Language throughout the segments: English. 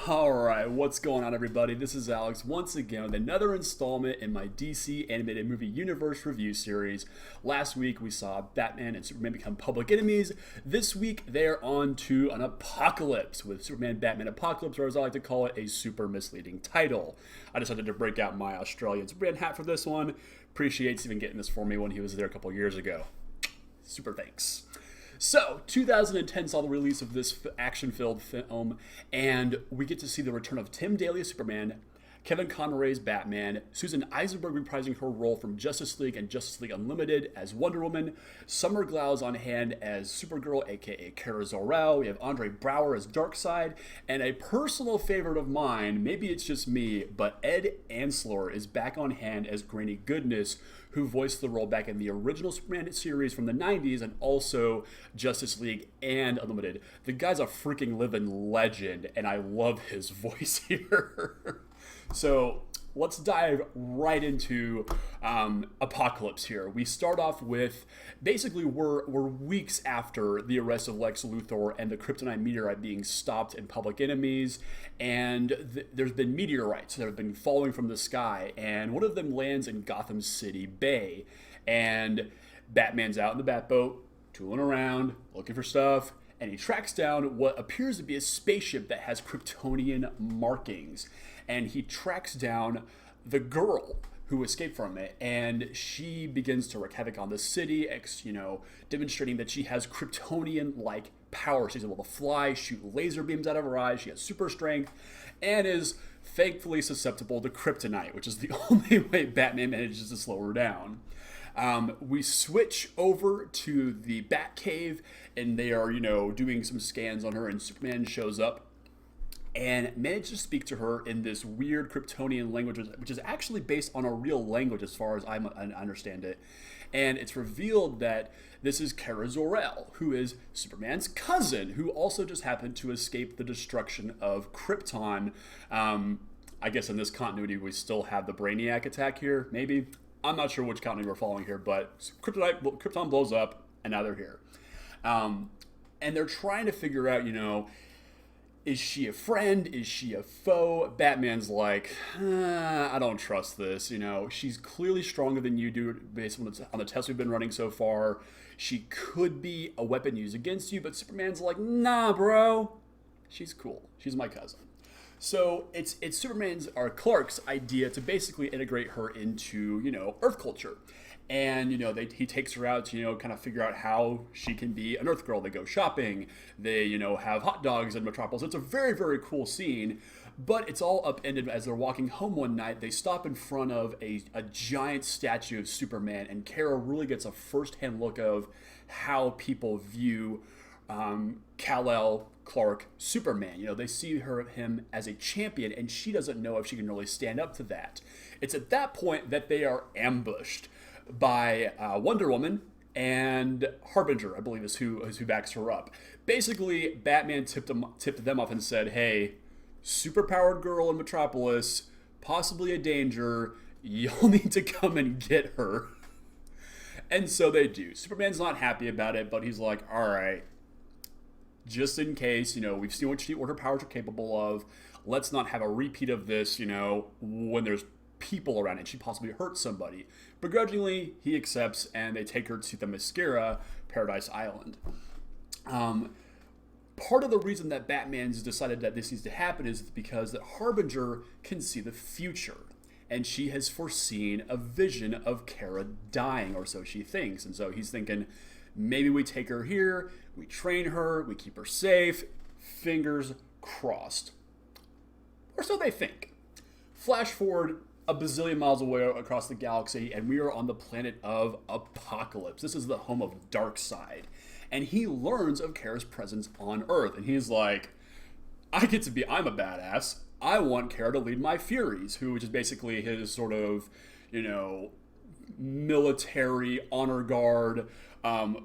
Alright, what's going on, everybody? This is Alex once again with another installment in my DC Animated Movie Universe review series. Last week we saw Batman and Superman become public enemies. This week they're on to an apocalypse with Superman Batman Apocalypse, or as I like to call it, a super misleading title. I decided to break out my Australian Superman hat for this one. Appreciate Steven getting this for me when he was there a couple years ago. Super thanks. So, 2010 saw the release of this action-filled film, and we get to see the return of Tim Daly as Superman, Kevin Conroy's Batman, Susan Eisenberg reprising her role from Justice League and Justice League Unlimited as Wonder Woman, Summer Glau's on hand as Supergirl, aka Kara Zor. We have Andre Braugher as Darkseid, and a personal favorite of mine, maybe it's just me, but Ed Ansler is back on hand as Granny Goodness, who voiced the role back in the original Superman series from the 90s and also Justice League and Unlimited. The guy's a freaking living legend, and I love his voice here. So let's dive right into Apocalypse here. We start off with, basically we're weeks after the arrest of Lex Luthor and the Kryptonite meteorite being stopped in Public Enemies, and there's been meteorites that have been falling from the sky, and one of them lands in Gotham City Bay, and Batman's out in the Batboat, tooling around, looking for stuff, and he tracks down what appears to be a spaceship that has Kryptonian markings. And he tracks down the girl who escaped from it, and she begins to wreak havoc on the city, demonstrating that she has Kryptonian-like power. She's able to fly, shoot laser beams out of her eyes, she has super strength, and is thankfully susceptible to kryptonite, which is the only way Batman manages to slow her down. We switch over to the Batcave, and they are, doing some scans on her, and Superman shows up and manages to speak to her in this weird Kryptonian language, which is actually based on a real language as far as I understand it. And it's revealed that this is Kara Zor, who is Superman's cousin, who also just happened to escape the destruction of Krypton. I guess in this continuity we still have the Brainiac attack here, maybe? I'm not sure which continuity we're following here, but Krypton blows up, and now they're here. And they're trying to figure out, is she a friend? Is she a foe? Batman's like, I don't trust this. She's clearly stronger than you do based on the tests we've been running so far. She could be a weapon used against you, but Superman's like, nah, bro. She's cool. She's my cousin. So it's Superman's or Clark's idea to basically integrate her into, Earth culture. And, he takes her out to, kind of figure out how she can be an Earth girl. They go shopping. They, have hot dogs in Metropolis. It's a very, very cool scene. But it's all upended as they're walking home one night. They stop in front of a giant statue of Superman. And Kara really gets a first-hand look of how people view Kal-El, Clark, Superman. They see him as a champion, and she doesn't know if she can really stand up to that. It's at that point that they are ambushed by Wonder Woman and Harbinger, I believe is who backs her up. Basically, Batman tipped them off and said, hey, superpowered girl in Metropolis, possibly a danger, you'll need to come and get her. And so they do. Superman's not happy about it, but he's like, all right, just in case, we've seen what her powers are capable of. Let's not have a repeat of this, when there's people around and she possibly hurts somebody. Begrudgingly, he accepts, and they take her to the Mascara, Paradise Island. Part of the reason that Batman's decided that this needs to happen is because that Harbinger can see the future, and she has foreseen a vision of Kara dying, or so she thinks. And so he's thinking, maybe we take her here, we train her, we keep her safe, fingers crossed. Or so they think. Flash forward a bazillion miles away across the galaxy, and we are on the planet of Apocalypse. This is the home of Darkseid. And he learns of Kara's presence on Earth, and he's like, I'm a badass. I want Kara to lead my Furies, which is basically his sort of, military honor guard,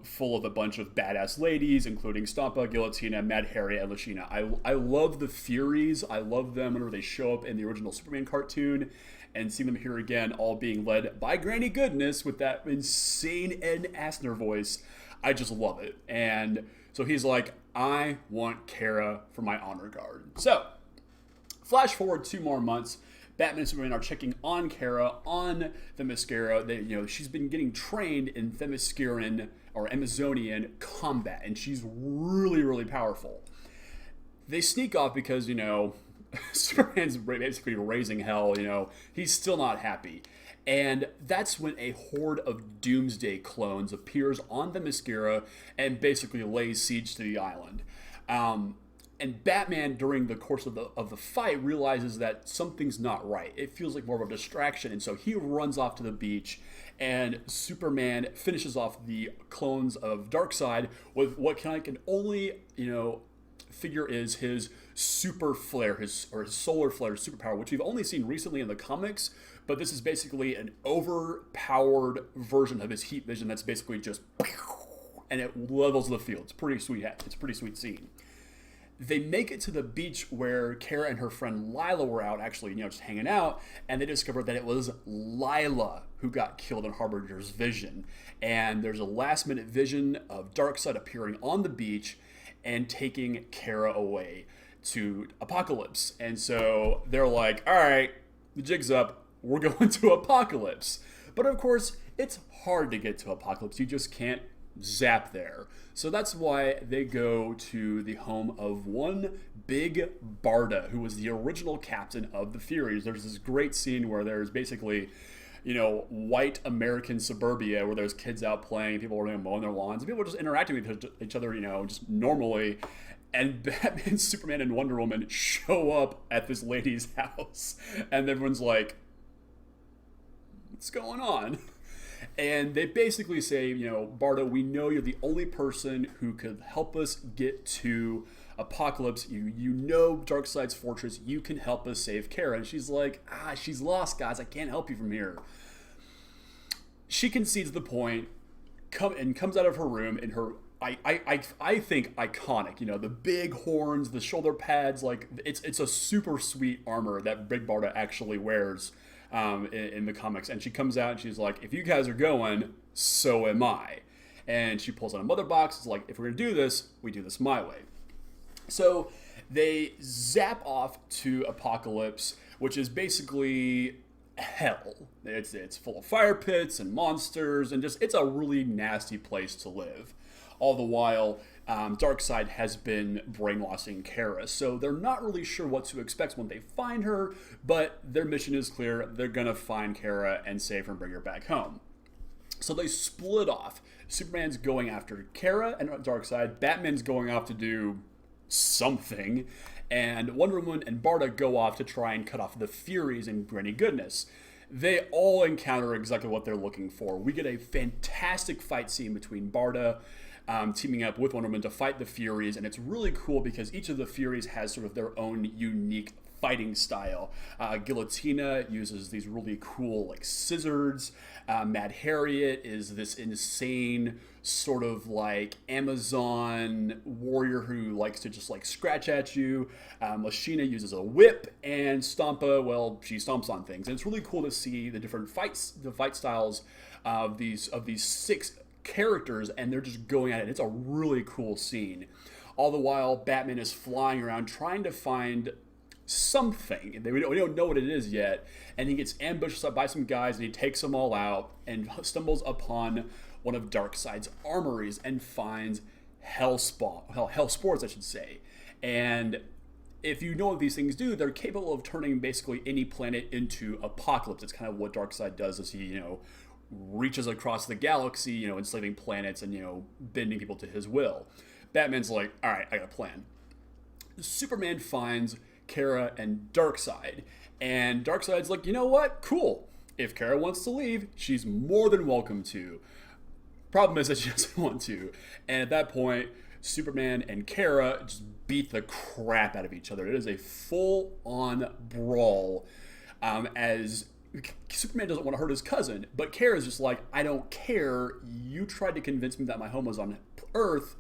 full of a bunch of badass ladies, including Stampa, Guillotina, Mad Harriet, and Lashina. I love the Furies. I love them whenever they show up in the original Superman cartoon, and seeing them here again, all being led by Granny Goodness with that insane Ed Asner voice. I just love it. And so he's like, I want Kara for my honor guard. So flash forward 2 more months. Batman and Superman are checking on Kara on Themyscira. She's been getting trained in Themysciran or Amazonian combat, and she's really, really powerful. They sneak off because, Superman's basically raising hell. He's still not happy. And that's when a horde of Doomsday clones appears on Themyscira and basically lays siege to the island. And Batman, during the course of the fight, realizes that something's not right. It feels like more of a distraction, and so he runs off to the beach, and Superman finishes off the clones of Darkseid with what I can only, figure is his super flare, his solar flare superpower, which we've only seen recently in the comics, but this is basically an overpowered version of his heat vision that's basically just, and it levels the field. It's pretty sweet. It's a pretty sweet scene. They make it to the beach where Kara and her friend Lila were out, actually, just hanging out, and they discovered that it was Lila who got killed in Harbinger's vision. And there's a last-minute vision of Darkseid appearing on the beach and taking Kara away to Apocalypse. And so they're like, all right, the jig's up. We're going to Apocalypse. But of course, it's hard to get to Apocalypse. You just can't zap there. So that's why they go to the home of one Big Barda, who was the original captain of the Furies. There's this great scene where there's basically, white American suburbia where there's kids out playing, people are mowing their lawns, and people are just interacting with each other, just normally. And Batman, Superman, and Wonder Woman show up at this lady's house, and everyone's like, what's going on? And they basically say, Barda, we know you're the only person who could help us get to Apocalypse. You know Darkseid's fortress. You can help us save Kara. And she's like, she's lost, guys. I can't help you from here. She concedes the point, comes out of her room in her, I think, iconic, the big horns, the shoulder pads. Like, it's a super sweet armor that Big Barda actually wears in the comics. And she comes out and she's like, if you guys are going, so am I. And she pulls out a mother box. It's like, if we're going to do this, we do this my way. So they zap off to Apocalypse, which is basically hell. It's full of fire pits and monsters, and it's a really nasty place to live. All the while, Darkseid has been brainwashing Kara, so they're not really sure what to expect when they find her, but their mission is clear. They're going to find Kara and save her and bring her back home. So they split off. Superman's going after Kara and Darkseid. Batman's going off to do something. And Wonder Woman and Barda go off to try and cut off the Furies and Granny Goodness. They all encounter exactly what they're looking for. We get a fantastic fight scene between Barda teaming up with Wonder Woman to fight the Furies, and it's really cool because each of the Furies has sort of their own unique fighting style. Guillotina uses these really cool scissors. Mad Harriet is this insane sort of Amazon warrior who likes to just scratch at you. Lashina uses a whip, and Stompa, well, she stomps on things. And it's really cool to see the different fight styles of these 6 characters, and they're just going at it. It's a really cool scene. All the while, Batman is flying around trying to find something. We don't know what it is yet, and he gets ambushed by some guys, and he takes them all out and stumbles upon one of Darkseid's armories and finds Hell Spores, I should say. And if you know what these things do, they're capable of turning basically any planet into Apocalypse. It's kind of what Darkseid does as he, reaches across the galaxy, enslaving planets and, bending people to his will. Batman's like, all right, I got a plan. Superman finds Kara and Darkseid, and Darkseid's like, you know what? Cool. If Kara wants to leave, she's more than welcome to. Problem is that she doesn't want to. And at that point, Superman and Kara just beat the crap out of each other. It is a full-on brawl as Superman doesn't want to hurt his cousin, but Kara's just like, I don't care. You tried to convince me that my home was on Earth.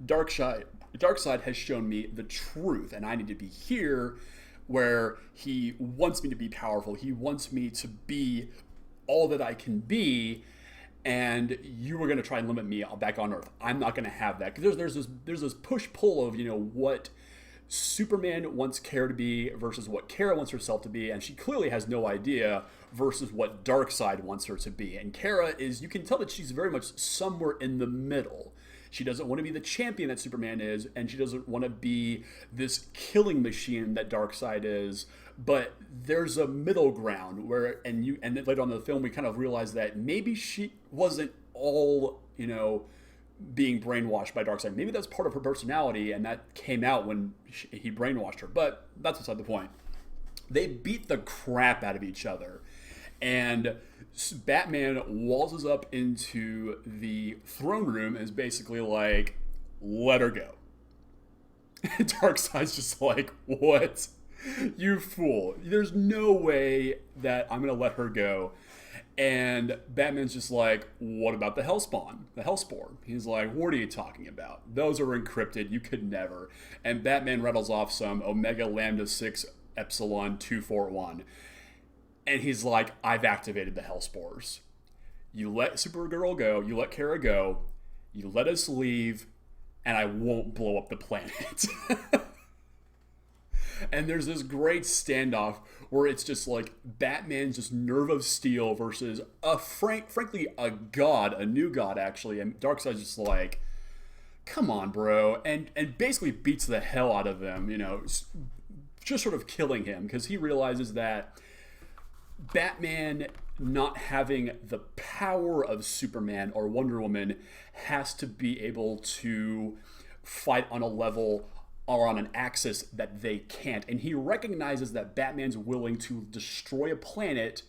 Darkseid has shown me the truth, and I need to be here where he wants me to be powerful. He wants me to be all that I can be, and you were going to try and limit me back on Earth. I'm not going to have that. Because there's this push-pull of, what Superman wants Kara to be versus what Kara wants herself to be, and she clearly has no idea versus what Darkseid wants her to be. And Kara is, you can tell that she's very much somewhere in the middle. She doesn't want to be the champion that Superman is, and she doesn't want to be this killing machine that Darkseid is. But there's a middle ground where, and then later on in the film, we kind of realize that maybe she wasn't all, being brainwashed by Darkseid. Maybe that's part of her personality, and that came out when he brainwashed her. But that's beside the point. They beat the crap out of each other, and Batman waltzes up into the throne room and is basically like, let her go. And Darkseid's just like, what? You fool. There's no way that I'm going to let her go. And Batman's just like, what about the Hellspawn? The Hellspore? He's like, what are you talking about? Those are encrypted. You could never. And Batman rattles off some Omega Lambda 6 Epsilon 241. And he's like, I've activated the Hellspores. You let Supergirl go. You let Kara go. You let us leave. And I won't blow up the planet. And there's this great standoff where it's just like Batman's just nerve of steel versus frankly a god, a new god actually, and Darkseid's just like, come on, bro, and basically beats the hell out of him, just sort of killing him because he realizes that Batman not having the power of Superman or Wonder Woman has to be able to fight on a level or on an axis that they can't. And he recognizes that Batman's willing to destroy a planet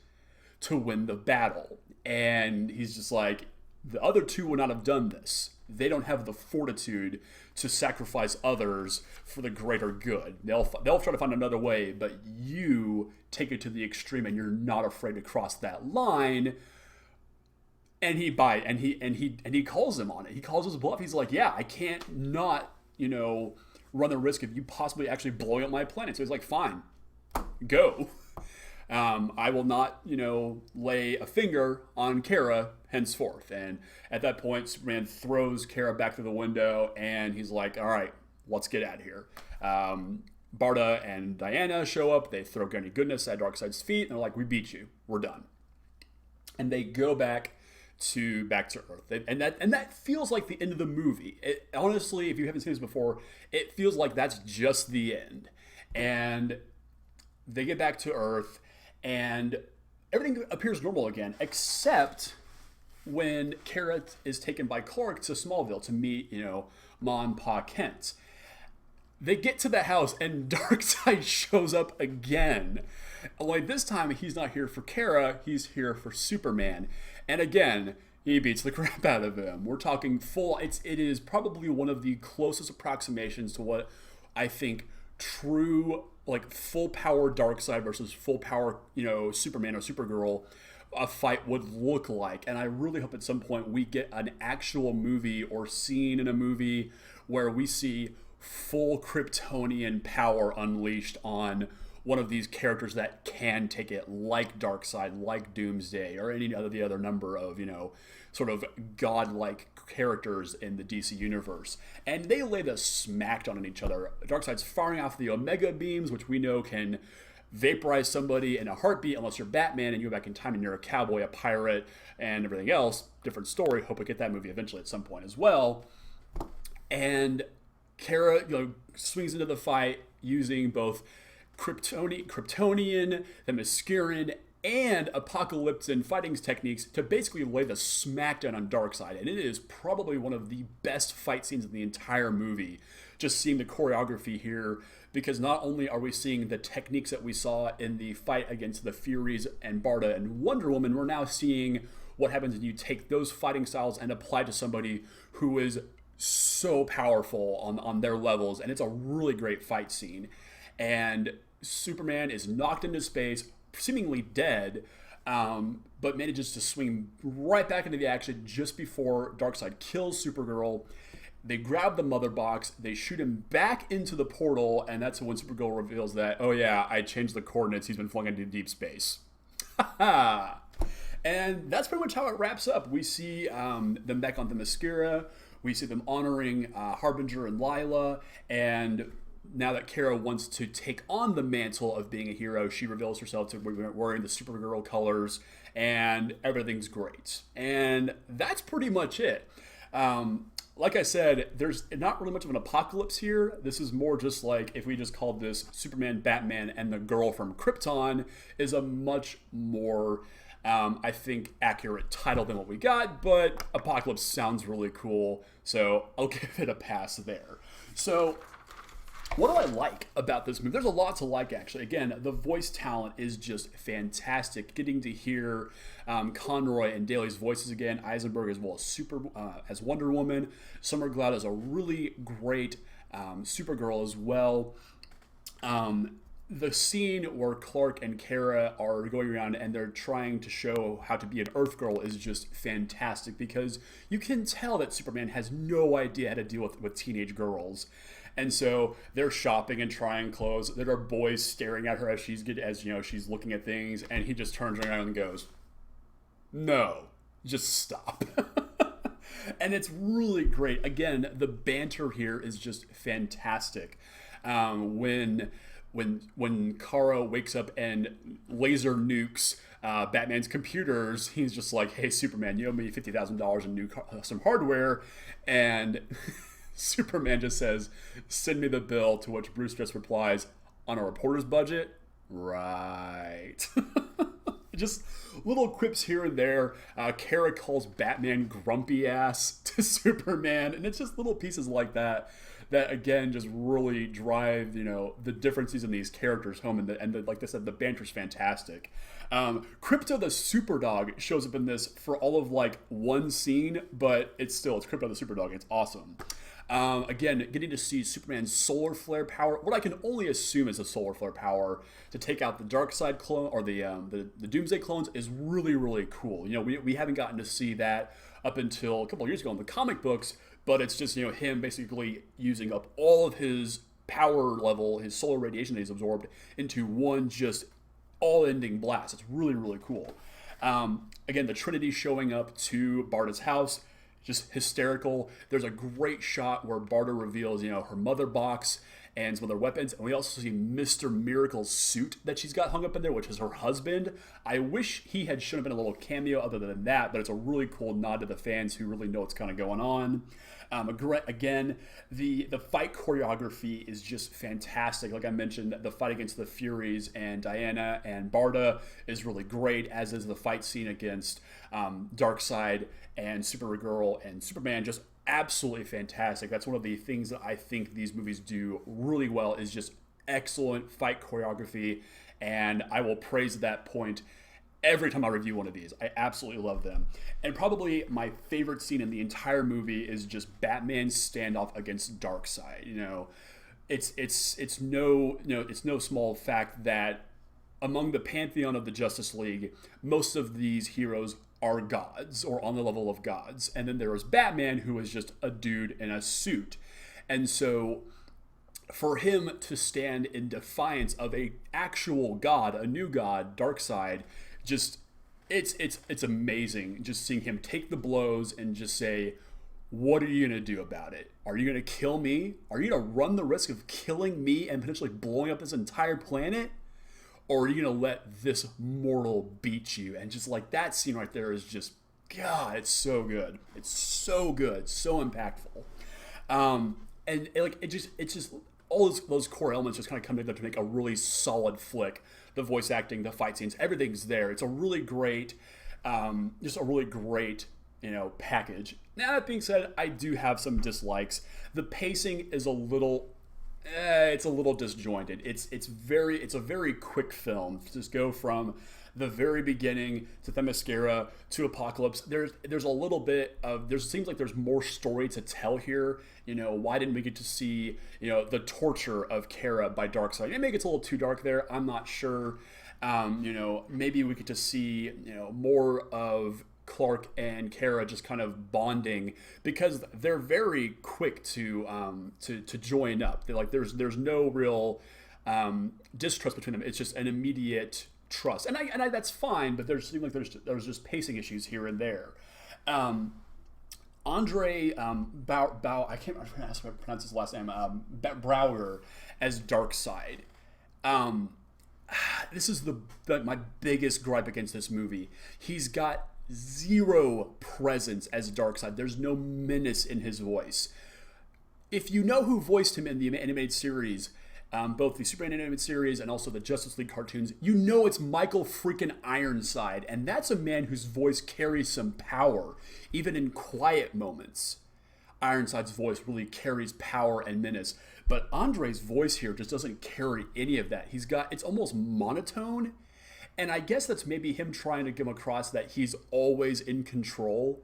to win the battle. And he's just like, the other two would not have done this. They don't have the fortitude to sacrifice others for the greater good. They'll try to find another way, but you take it to the extreme and you're not afraid to cross that line. And he calls him on it. He calls his bluff. He's like, yeah, I can't not, run the risk of you possibly actually blowing up my planet. So he's like, fine, go. I will not, lay a finger on Kara henceforth. And at that point, Superman throws Kara back through the window, and he's like, all right, let's get out of here. Barda and Diana show up. They throw Granny Goodness at Darkseid's feet, and they're like, we beat you. We're done. And they go back to Earth. And that feels like the end of the movie. Honestly, if you haven't seen this before, it feels like that's just the end. And they get back to Earth, and everything appears normal again, except when Kara is taken by Clark to Smallville to meet, Ma and Pa Kent. They get to the house, and Darkseid shows up again. Like, this time, he's not here for Kara, he's here for Superman. And again, he beats the crap out of him. We're talking full... It is probably one of the closest approximations to what I think true, full power Darkseid versus full power, Superman or Supergirl a fight would look like. And I really hope at some point we get an actual movie or scene in a movie where we see full Kryptonian power unleashed on one of these characters that can take it, like Darkseid, like Doomsday, or any of the other number of, sort of godlike characters in the DC universe. And they lay the smackdown on each other. Darkseid's firing off the Omega beams, which we know can vaporize somebody in a heartbeat unless you're Batman and you go back in time and you're a cowboy, a pirate, and everything else. Different story. Hope we get that movie eventually at some point as well. And Kara, swings into the fight using both Kryptonian, the Themysciran, and Apocalyptic fighting techniques to basically lay the smackdown on Darkseid. And it is probably one of the best fight scenes in the entire movie. Just seeing the choreography here, because not only are we seeing the techniques that we saw in the fight against the Furies and Barda and Wonder Woman, we're now seeing what happens when you take those fighting styles and apply to somebody who is so powerful on their levels. And it's a really great fight scene. And Superman is knocked into space, seemingly dead, but manages to swing right back into the action just before Darkseid kills Supergirl. They grab the mother box, they shoot him back into the portal, and that's when Supergirl reveals that, oh yeah, I changed the coordinates, he's been flung into deep space. And that's pretty much how it wraps up. We see them back on the Themyscira, we see them honoring Harbinger and Lila, and now that Kara wants to take on the mantle of being a hero, she reveals herself to wearing the Supergirl colors, and everything's great. And that's pretty much it. Like I said, there's not really much of an apocalypse here. This is more just like if we just called this Superman, Batman, and the Girl from Krypton is a much more, I think, accurate title than what we got, but Apocalypse sounds really cool, so I'll give it a pass there. So, what do I like about this movie? There's a lot to like, actually. Again, the voice talent is just fantastic. Getting to hear Conroy and Daly's voices again, Eisenberg as well as Wonder Woman, Summer Glau is a really great Supergirl as well. The scene where Clark and Kara are going around and they're trying to show how to be an Earth Girl is just fantastic, because you can tell that Superman has no idea how to deal with teenage girls. And so they're shopping and trying clothes. There are boys staring at her as she's looking at things, and he just turns around and goes, "No, just stop." And it's really great. Again, the banter here is just fantastic. When Kara wakes up and laser nukes Batman's computers, he's just like, "Hey, Superman, you owe me $50,000 in some hardware," and Superman just says, "Send me the bill," to which Bruce just replies, "On a reporter's budget? Right." Just little quips here and there. Kara calls Batman grumpy ass to Superman, and it's just little pieces like that again just really drive the differences in these characters home, and like I said, the banter's fantastic. Crypto the Superdog shows up in this for all of like one scene, but it's Crypto the Superdog. It's awesome. Again, getting to see Superman's solar flare power, what I can only assume is a solar flare power to take out the Darkseid clone or the Doomsday clones, is really, really cool. We haven't gotten to see that up until a couple of years ago in the comic books, but it's just him basically using up all of his power level, his solar radiation that he's absorbed, into one just all-ending blast. It's really, really cool. Again, the Trinity showing up to Barda's house, just hysterical. There's a great shot where Barda reveals, her mother box and some other weapons, and we also see Mr. Miracle's suit that she's got hung up in there, which is her husband. I wish he had shown up in a little cameo other than that, but it's a really cool nod to the fans who really know what's kind of going on. Again, the fight choreography is just fantastic. Like I mentioned, the fight against the Furies and Diana and Barda is really great, as is the fight scene against Darkseid and Supergirl and Superman. Just absolutely fantastic. That's one of the things that I think these movies do really well, is just excellent fight choreography, and I will praise that point every time I review one of these. I absolutely love them. And probably my favorite scene in the entire movie is just Batman's standoff against Darkseid. It's no small fact that among the pantheon of the Justice League, most of these heroes are gods or on the level of gods. And then there is Batman, who is just a dude in a suit. And so for him to stand in defiance of a actual god, a new god, Darkseid, just it's amazing just seeing him take the blows and just say, "What are you going to do about it? Are you going to kill me? Are you going to run the risk of killing me and potentially blowing up this entire planet? Or are you going to let this mortal beat you?" And just like that scene right there is just, God, it's so good. It's so good, so impactful. And it's just all those core elements just kind of come together to make a really solid flick. The voice acting, the fight scenes, everything's there. It's a really great, package. Now, that being said, I do have some dislikes. The pacing is a little disjointed. It's a very quick film to just go from the very beginning to Themyscira to Apocalypse. There's a little bit of, seems like there's more story to tell here. Why didn't we get to see the torture of Kara by Darkseid? Maybe it gets a little too dark there. I'm not sure. Maybe we get to see more of Clark and Kara just kind of bonding, because they're very quick to join up. There's no real distrust between them. It's just an immediate trust, and I that's fine. But there's just pacing issues here and there. Andre I can't pronounce his last name. Browder as Darkseid. Um, this is my biggest gripe against this movie. He's got zero presence as Darkseid. There's no menace in his voice. If you know who voiced him in the animated series, both the Superman animated series and also the Justice League cartoons, you know it's Michael freaking Ironside, and that's a man whose voice carries some power, even in quiet moments. Ironside's voice really carries power and menace, but Andre's voice here just doesn't carry any of that. It's almost monotone, and I guess that's maybe him trying to come across that he's always in control,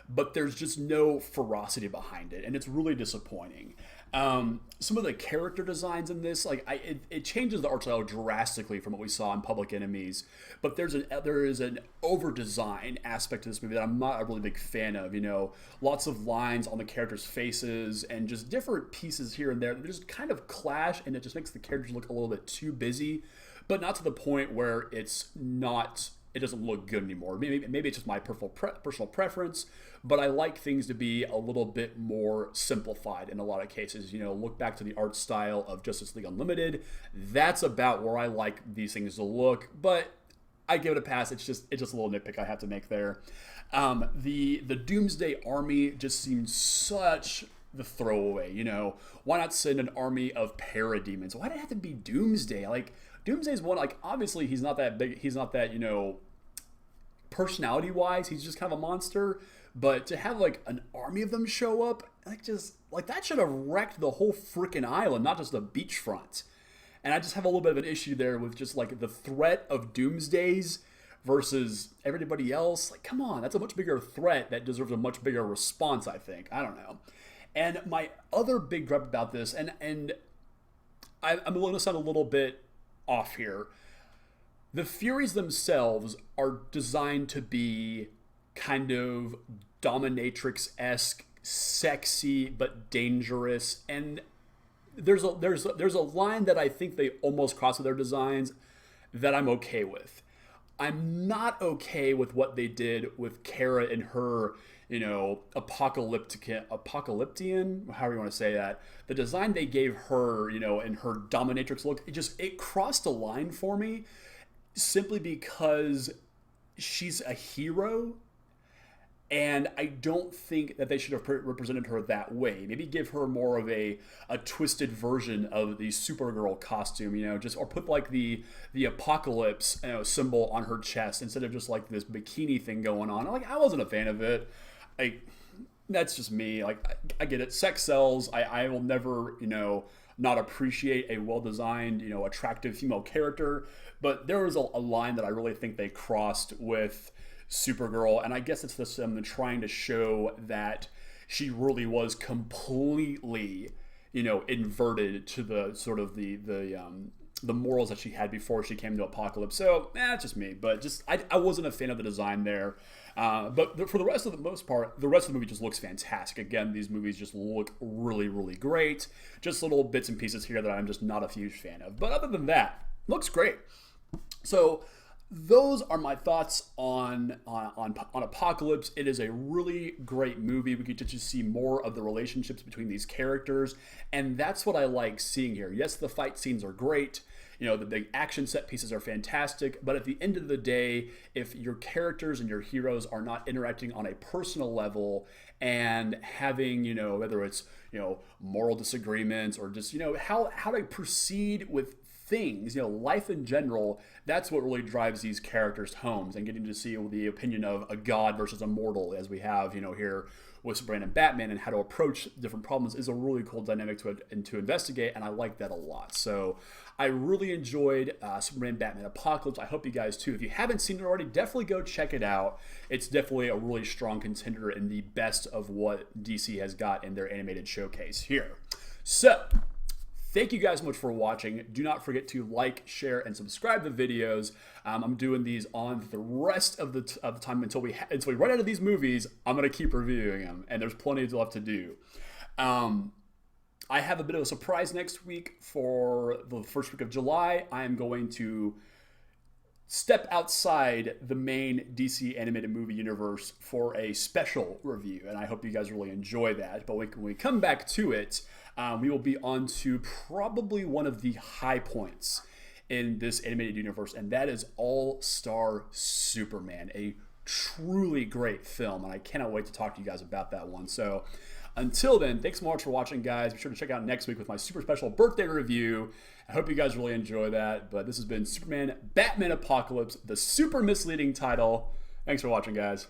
but there's just no ferocity behind it, and it's really disappointing. Some of the character designs in this, it changes the art style drastically from what we saw in Public Enemies, but there is an over design aspect to this movie that I'm not a really big fan of. You know, lots of lines on the characters' faces and just different pieces here and there that just kind of clash, and it just makes the characters look a little bit too busy, but not to the point where it doesn't look good anymore. Maybe it's just my personal preference, but I like things to be a little bit more simplified in a lot of cases. You know, look back to the art style of Justice League Unlimited. That's about where I like these things to look, but I give it a pass. It's just a little nitpick I have to make there. The Doomsday Army just seems such the throwaway. You know, why not send an army of parademons? Why did it have to be Doomsday? Like, Doomsday's one, like, obviously he's not that big, he's not that, you know, personality-wise, he's just kind of a monster, but to have, like, an army of them show up, that should have wrecked the whole freaking island, not just the beachfront. And I just have a little bit of an issue there with just, like, the threat of Doomsdays versus everybody else. Like, come on, that's a much bigger threat that deserves a much bigger response, I think. I don't know. And my other big gripe about this, and I'm going to sound a little bit off here. The Furies themselves are designed to be kind of dominatrix-esque, sexy but dangerous, and there's a line that I think they almost cross with their designs that I'm okay with. I'm not okay with what they did with Kara and her, you know, apocalyptian, however you want to say that. The design they gave her, you know, in her dominatrix look, it crossed a line for me simply because she's a hero, and I don't think that they should have represented her that way. Maybe give her more of a twisted version of the Supergirl costume, you know, or put like the apocalypse, you know, symbol on her chest instead of just like this bikini thing going on. Like, I wasn't a fan of it. That's just me. Like, I get it. Sex sells. I will never, you know, not appreciate a well-designed, you know, attractive female character. But there was a line that I really think they crossed with Supergirl, and I guess it's them trying to show that she really was completely, you know, inverted to the sort of the morals that she had before she came to Apocalypse. So, it's just me. But I wasn't a fan of the design there. But for the rest of the most part, the rest of the movie just looks fantastic. Again, these movies just look really, really great. Just little bits and pieces here that I'm just not a huge fan of. But other than that, looks great. So those are my thoughts on Apocalypse. It is a really great movie. We get to just see more of the relationships between these characters, and that's what I like seeing here. Yes, the fight scenes are great. You know, the big action set pieces are fantastic, but at the end of the day, if your characters and your heroes are not interacting on a personal level and having, you know, whether it's, you know, moral disagreements or just, you know, how to proceed with things, you know, life in general, that's what really drives these characters' homes, and getting to see the opinion of a god versus a mortal, as we have, you know, here with Superman and Batman, and how to approach different problems is a really cool dynamic to investigate, and I like that a lot. So I really enjoyed Superman, Batman, Apocalypse. I hope you guys too. If you haven't seen it already, definitely go check it out. It's definitely a really strong contender in the best of what DC has got in their animated showcase here. So thank you guys so much for watching. Do not forget to like, share, and subscribe to the videos. I'm doing these on the rest of the time until we run out of these movies. I'm going to keep reviewing them, and there's plenty left to do. I have a bit of a surprise next week for the first week of July. I am going to step outside the main DC animated movie universe for a special review, and I hope you guys really enjoy that. But when we come back to it, we will be on to probably one of the high points in this animated universe, and that is All-Star Superman, a truly great film, and I cannot wait to talk to you guys about that one. So until then, thanks so much for watching, guys. Be sure to check out next week with my super special birthday review. I hope you guys really enjoy that. But this has been Superman Batman Apocalypse, the super misleading title. Thanks for watching, guys.